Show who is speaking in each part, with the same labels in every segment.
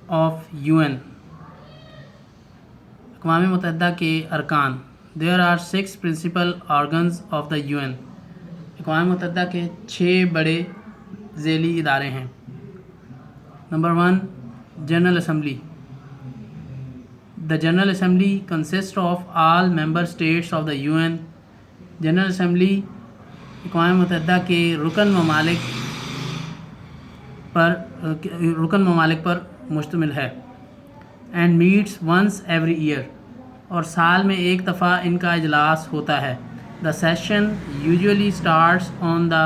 Speaker 1: Of UN. اقوام متحدہ کے ارکان. There are 6 principal organs of the UN. اقوام متحدہ کے 6 بڑے ذیلی ادارے ہیں. Number 1 general assembly. The General Assembly consists of all member states of the UN. General assembly اقوام متحدہ کے رکن ممالک پر مشتمل ہے. And meets once every year. اور سال میں ایک دفعہ ان کا اجلاس ہوتا ہے. The session usually starts on the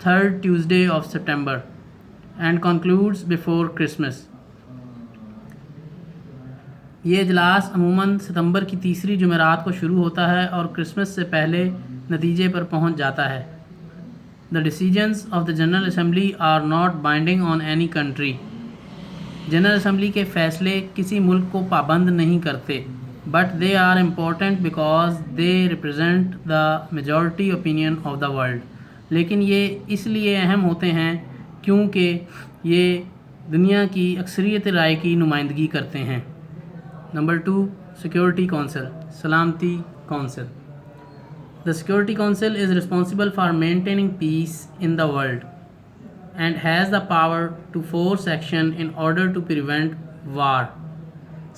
Speaker 1: 3rd Tuesday of September and concludes before Christmas. یہ اجلاس عموماً ستمبر کی تیسری جمعرات کو شروع ہوتا ہے اور کرسمس سے پہلے نتیجے پر پہنچ جاتا ہے. The decisions of the General Assembly are not binding on any country. General assembly کے فیصلے کسی ملک کو پابند نہیں کرتے. But they are important because they represent the majority opinion of the world. لیکن یہ اس لیے اہم ہوتے ہیں کیونکہ یہ دنیا کی اکثریت رائے کی نمائندگی کرتے ہیں. Number 2 security council. سلامتی council. The Security Council is responsible for maintaining peace in the world and has the power to force action in order to prevent war.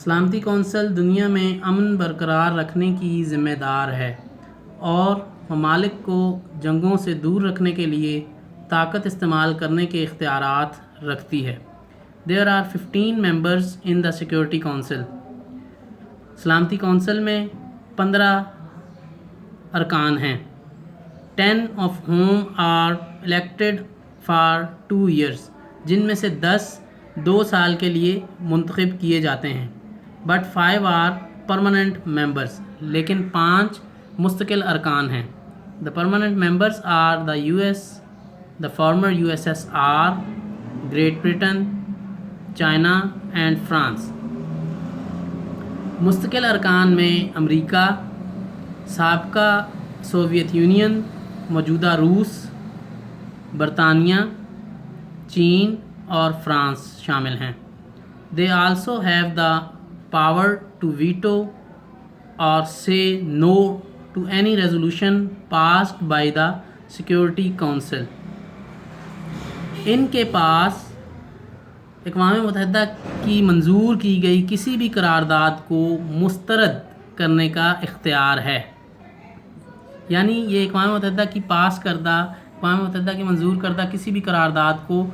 Speaker 1: سلامتی کونسل دنیا میں امن برقرار رکھنے کی ذمہ دار ہے اور ممالک کو جنگوں سے دور رکھنے کے لیے طاقت استعمال کرنے کے اختیارات رکھتی ہے. There are 15 members in the Security Council. سلامتی کونسل میں 15 ارکان ہیں. 10 of whom are elected for 2 years. جن میں سے 10 2 سال کے لیے منتخب کیے جاتے ہیں. But 5 are permanent members. لیکن 5 مستقل ارکان ہیں. The permanent members are the US, the former USSR, Great Britain, China and France. مستقل ارکان میں امریکہ، سابقہ سوویت یونین، موجودہ روس، برطانیہ، چین اور فرانس شامل ہیں. They also have the power to veto or say no to any resolution passed by the Security Council. ان کے پاس اقوام متحدہ کی منظور کی گئی کسی بھی قرارداد کو مسترد کرنے کا اختیار ہے. یعنی یہ اقوام متحدہ کی اقوام متحدہ کی منظور کردہ کسی بھی قرارداد کو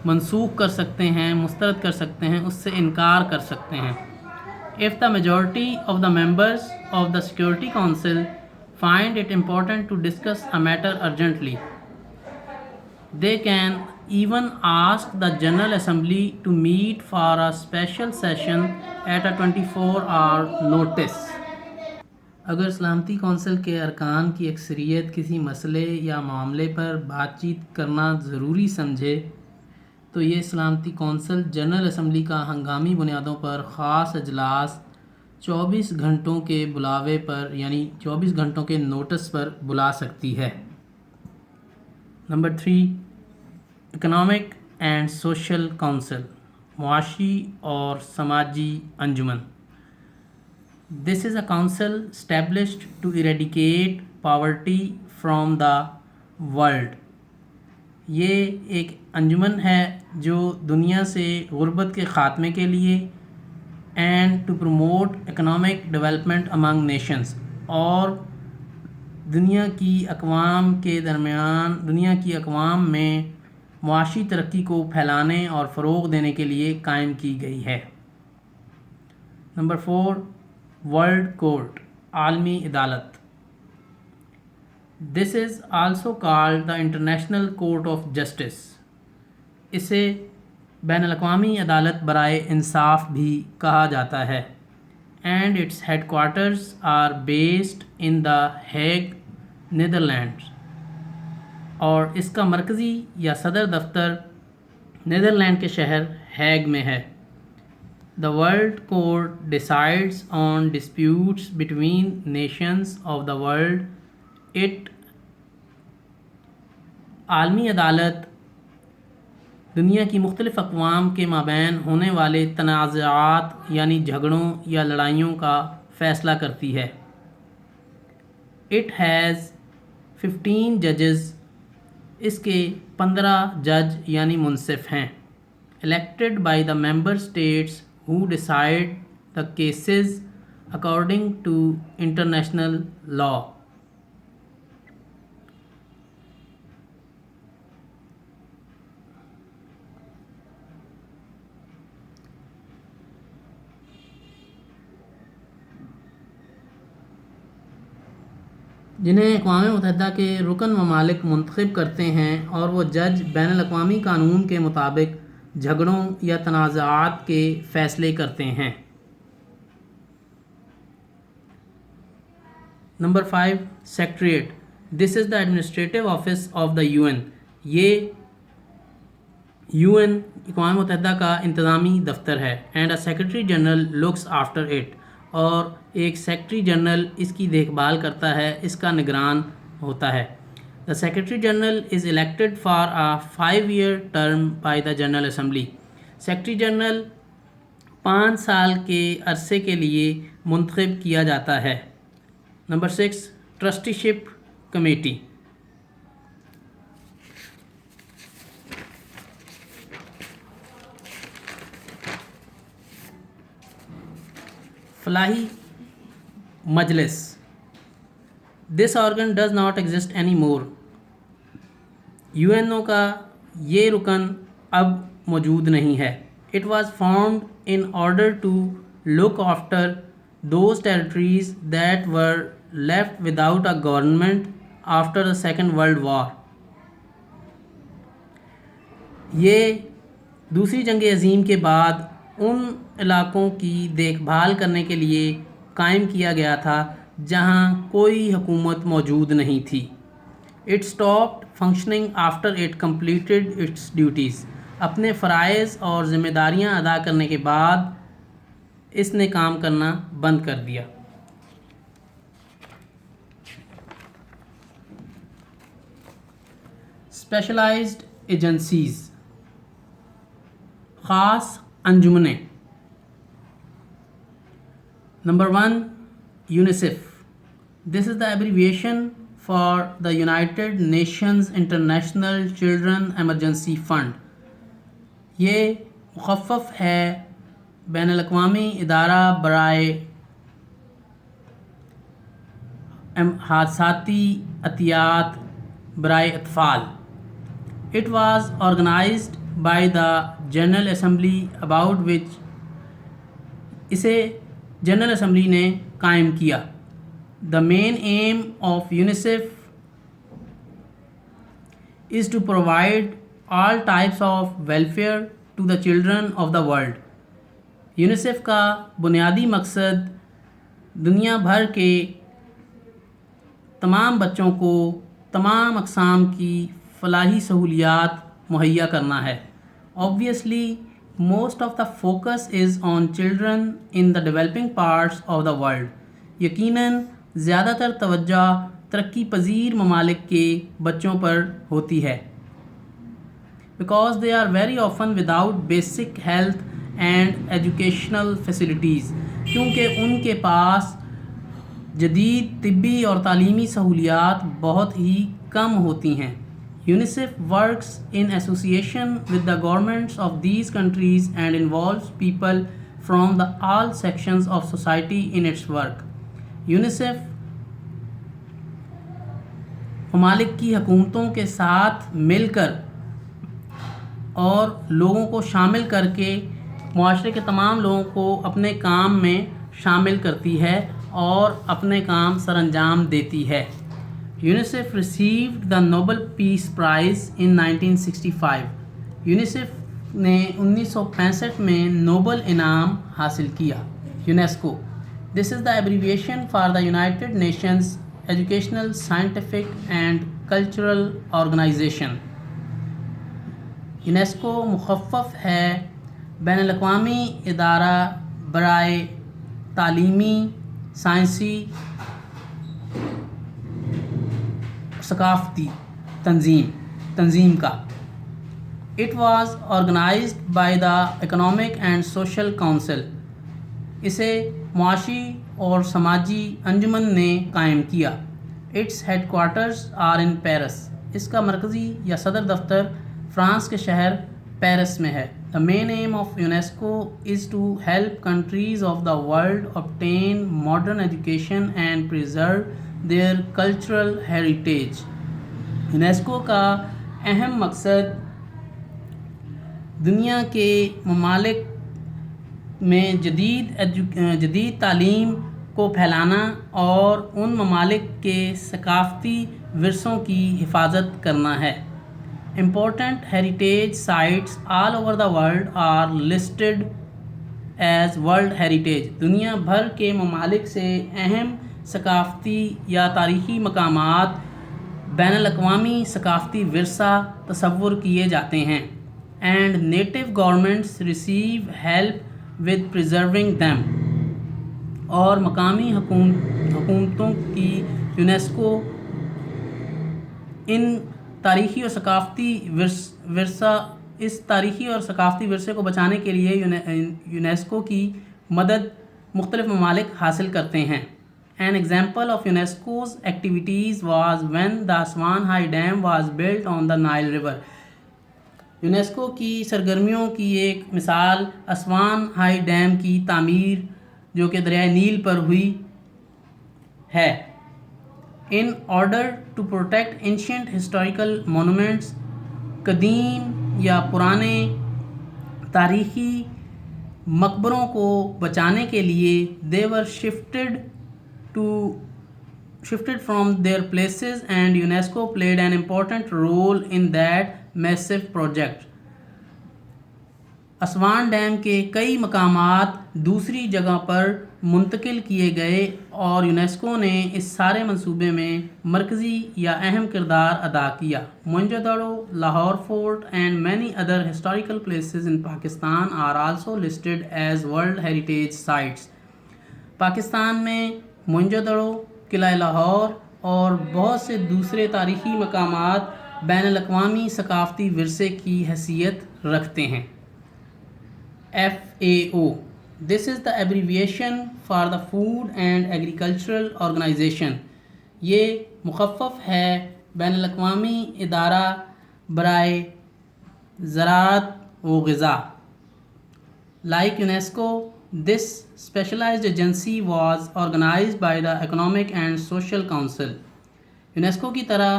Speaker 1: منسوخ کر سکتے ہیں، مسترد کر سکتے ہیں، اس سے انکار کر سکتے ہیں. If the majority of the members of the Security Council find it important to discuss a matter urgently, they can even ask the General Assembly to meet for a special session at a 24-hour notice. اگر سلامتی council کے ارکان کی اکثریت کسی مسئلے یا معاملے پر بات چیت کرنا ضروری سمجھے تو یہ سلامتی کونسل جنرل اسمبلی کا ہنگامی بنیادوں پر خاص اجلاس 24 گھنٹوں کے بلاوے پر یعنی 24 گھنٹوں کے نوٹس پر بلا سکتی ہے. Number 3 economic and social council. معاشی اور سماجی انجمن. This is a council established to eradicate poverty from the world. یہ ایک انجمن ہے جو دنیا سے غربت کے خاتمے کے لیے and to promote economic development among nations اور دنیا کی اقوام میں معاشی ترقی کو پھیلانے اور فروغ دینے کے لیے قائم کی گئی ہے. Number 4 world court. عالمی عدالت. This is also called the International Court of Justice. اسے بین الاقوامی عدالت برائے انصاف بھی کہا جاتا ہے. And its headquarters are based in the Hague, Netherlands. اور اس کا مرکزی یا صدر دفتر نیدرلینڈ کے شہر ہیگ میں ہے. The World Court decides on disputes between nations of the world. عالمی عدالت دنیا کی مختلف اقوام کے مابین ہونے والے تنازعات یعنی جھگڑوں یا لڑائیوں کا فیصلہ کرتی ہے. It has 15 judges. اس کے 15 جج یعنی منصف ہیں. Elected by the member states who decide the cases according to international law. جنہیں اقوام متحدہ کے رکن ممالک منتخب کرتے ہیں اور وہ جج بین الاقوامی قانون کے مطابق جھگڑوں یا تنازعات کے فیصلے کرتے ہیں. Number 5 secretariat. This is the administrative office of the UN. یہ UN اقوام متحدہ کا انتظامی دفتر ہے. And a secretary general looks after it. اور ایک سیکریٹری جنرل اس کی دیکھ بھال کرتا ہے، اس کا نگران ہوتا ہے. The secretary general is elected for a 5-year term by the general assembly. Secretary general 5 سال کے عرصے کے لیے منتخب کیا جاتا ہے. Number 6 trusteeship committee. فلاحی مجلس. This organ does not exist any more. UNO کا یہ رکن اب موجود نہیں ہے. It was formed in order to look after those territories that were left without a government after the second world war. یہ دوسری جنگ عظیم کے بعد ان علاقوں کی دیکھ بھال کرنے کے لیے قائم کیا گیا تھا جہاں کوئی حکومت موجود نہیں تھی. It stopped functioning after it completed its duties. اپنے فرائض اور ذمہ داریاں ادا کرنے کے بعد اس نے کام کرنا بند کر دیا. Specialised agencies. خاص انجمنیں. Number 1 UNICEF. This is the abbreviation for the United Nations International Children Emergency Fund. یہ مخفف ہے بین الاقوامی ادارہ برائے حادثاتی عطیات برائے اطفال. It was organized by the General Assembly about which اسے جنرل اسمبلی نے قائم کیا. The main aim of UNICEF is to provide all types of welfare to the children of the world. UNICEF کا بنیادی مقصد دنیا بھر کے تمام بچوں کو تمام اقسام کی فلاحی سہولیات مہیا کرنا ہے. Obviously, most of the focus is on children in the developing parts of the world. یقیناً زیادہ تر توجہ ترقی پذیر ممالک کے بچوں پر ہوتی ہے. Because they are very often without basic health and educational facilities. کیونکہ ان کے پاس جدید طبی اور تعلیمی سہولیات بہت ہی کم ہوتی ہیں. UNICEF works in association with the governments of these countries and involves people from the all sections of society in its work. UNICEF ممالک کی حکومتوں کے ساتھ مل کر اور لوگوں کو شامل کر کے معاشرے کے تمام لوگوں کو اپنے کام میں شامل کرتی ہے اور اپنے کام سر انجام دیتی ہے. UNICEF received the Nobel Peace Prize in 1965. UNICEF نے 1965 میں نوبل انعام حاصل کیا. UNESCO. This is the abbreviation for the United Nations Educational, Scientific and Cultural Organization. UNESCO مخفف ہے بین الاقوامی ادارہ برائے تعلیمی، سائنسی ثقافتی تنظیم کا. It was organized by the Economic and Social Council. اسے معاشی اور سماجی انجمن نے قائم کیا. Its headquarters are in Paris. اس کا مرکزی یا صدر دفتر فرانس کے شہر پیرس میں ہے. The main aim of UNESCO is to help countries of the world obtain modern education and preserve their cultural heritage. UNESCO کا اہم مقصد دنیا کے ممالک میں جدید تعلیم کو پھیلانا اور ان ممالک کے ثقافتی ورثوں کی حفاظت کرنا ہے. Important heritage sites all over the world are listed as World Heritage. دنیا بھر کے ممالک سے اہم ثقافتی یا تاریخی مقامات بین الاقوامی ثقافتی ورثہ تصور کیے جاتے ہیں. And native governments receive help with preserving them. اور مقامی حکومتوں کی یونیسکو تاریخی اور ثقافتی ورثے کو بچانے کے لیے یونیسکو کی مدد مختلف ممالک حاصل کرتے ہیں. An example of UNESCO's activities was when the Aswan High Dam was built on the Nile River. UNESCO کی سرگرمیوں کی ایک مثال اسوان ہائی ڈیم کی تعمیر جو کہ دریائے نیل پر ہوئی ہے. In order to protect ancient historical monuments, قدیم یا پرانے تاریخی مقبروں کو بچانے کے لیے they were shifted from their places and UNESCO played an important role in that massive project. Aswan dam کے کئی مقامات دوسری جگہ پر منتقل کیے گئے اور یونیسکو نے اس سارے منصوبے میں مرکزی یا اہم کردار ادا کیا. Mohenjo-daro, Lahore Fort and many other historical places in Pakistan are also listed as World Heritage Sites. Pakistan میں موئنجو-دڑو, قلعہ لاہور اور بہت سے دوسرے تاریخی مقامات بین الاقوامی ثقافتی ورثے کی حیثیت رکھتے ہیں. FAO. This is the abbreviation for the Food and Agricultural Organization. یہ مخفف ہے بین الاقوامی ادارہ برائے زراعت و غذا. Like UNESCO, this specialized agency was organized by the Economic and Social Council. UNESCO کی طرح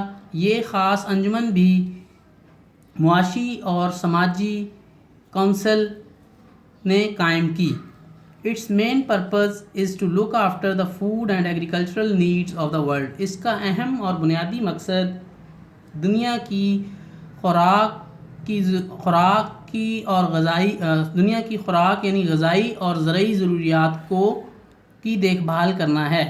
Speaker 1: یہ خاص انجمن بھی معاشی اور سماجی کونسل نے قائم کی. Its main purpose is to look after the food and agricultural needs of the world. اس کا اہم اور بنیادی مقصد دنیا کی خوراک یعنی غذائی اور زرعی ضروریات کی دیکھ بھال کرنا ہے.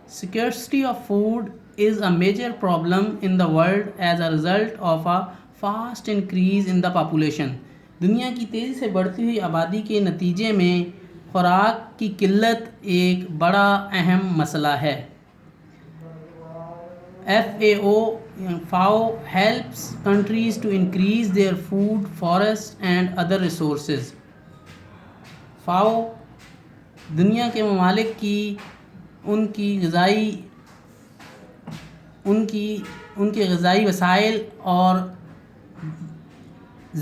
Speaker 1: Scarcity of food is a major problem in the world as a result of a fast increase in the population. دنیا کی تیزی سے بڑھتی ہوئی آبادی کے نتیجے میں خوراک کی قلت ایک بڑا اہم مسئلہ ہے. FAO helps countries to increase their food, forests and other resources. FAO دنیا کے ممالک کی ان کے غذائی وسائل اور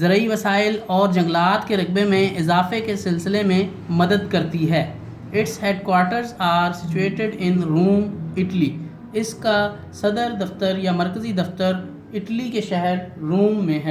Speaker 1: زرعی وسائل اور جنگلات کے رقبے میں اضافے کے سلسلے میں مدد کرتی ہے. Its headquarters are situated in Rome, Italy. اس کا صدر دفتر یا مرکزی دفتر اٹلی کے شہر روم میں ہے.